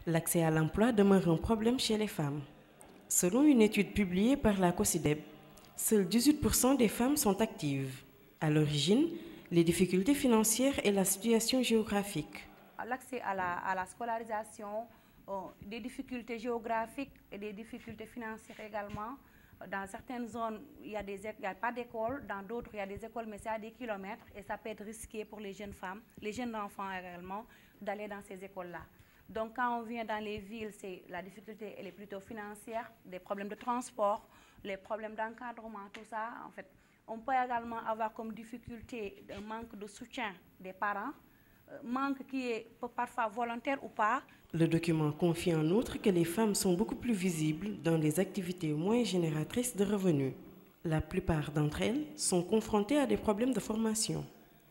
L'accès à l'emploi demeure un problème chez les femmes. Selon une étude publiée par la COSIDEB, seuls 18% des femmes sont actives. À l'origine, les difficultés financières et la situation géographique. L'accès à la scolarisation, des difficultés géographiques et des difficultés financières également. Dans certaines zones, il n'y a pas d'école, dans d'autres, il y a des écoles, mais c'est à des kilomètres et ça peut être risqué pour les jeunes femmes, les jeunes enfants également, d'aller dans ces écoles-là. Donc quand on vient dans les villes, la difficulté elle est plutôt financière, des problèmes de transport, les problèmes d'encadrement, tout ça. En fait, on peut également avoir comme difficulté un manque de soutien des parents, manque qui est parfois volontaire ou pas. Le document confie en outre que les femmes sont beaucoup plus visibles dans les activités moins génératrices de revenus. La plupart d'entre elles sont confrontées à des problèmes de formation.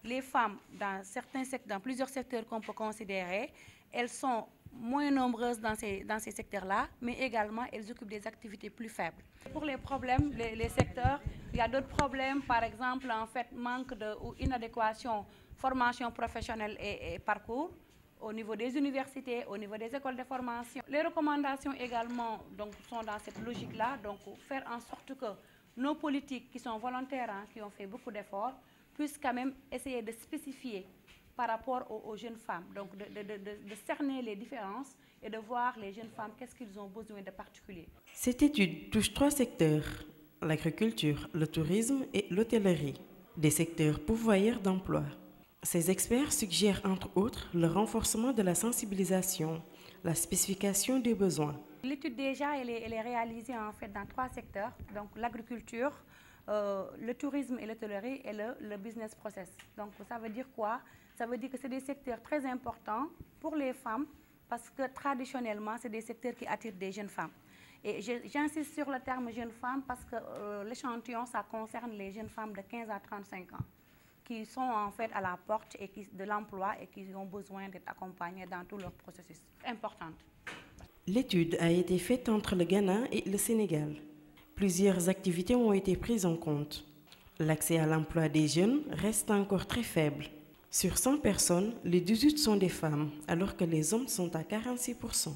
Les femmes, dans plusieurs secteurs qu'on peut considérer, elles sont moins nombreuses dans ces secteurs-là, mais également elles occupent des activités plus faibles. Pour les problèmes, les secteurs, il y a d'autres problèmes, par exemple, en fait, manque ou inadéquation, formation professionnelle et parcours au niveau des universités, au niveau des écoles de formation. Les recommandations également donc, sont dans cette logique-là, donc faire en sorte que nos politiques qui sont volontaires, qui ont fait beaucoup d'efforts, puissent quand même essayer de spécifier par rapport aux jeunes femmes, donc de cerner les différences et de voir les jeunes femmes qu'est-ce qu'ils ont besoin de particulier. Cette étude touche 3 secteurs, l'agriculture, le tourisme et l'hôtellerie, des secteurs pourvoyeurs d'emplois. Ces experts suggèrent entre autres le renforcement de la sensibilisation, la spécification des besoins. L'étude déjà elle est réalisée en fait dans 3 secteurs, donc l'agriculture, le tourisme et l'hôtellerie et le business process. Donc ça veut dire quoi? Ça veut dire que c'est des secteurs très importants pour les femmes parce que traditionnellement c'est des secteurs qui attirent des jeunes femmes. Et j'insiste sur le terme jeunes femmes parce que l'échantillon ça concerne les jeunes femmes de 15 à 35 ans qui sont en fait à la porte de l'emploi et qui ont besoin d'être accompagnées dans tout leur processus. Importante. L'étude a été faite entre le Ghana et le Sénégal. Plusieurs activités ont été prises en compte. L'accès à l'emploi des jeunes reste encore très faible. Sur 100 personnes, les 18 sont des femmes, alors que les hommes sont à 46%.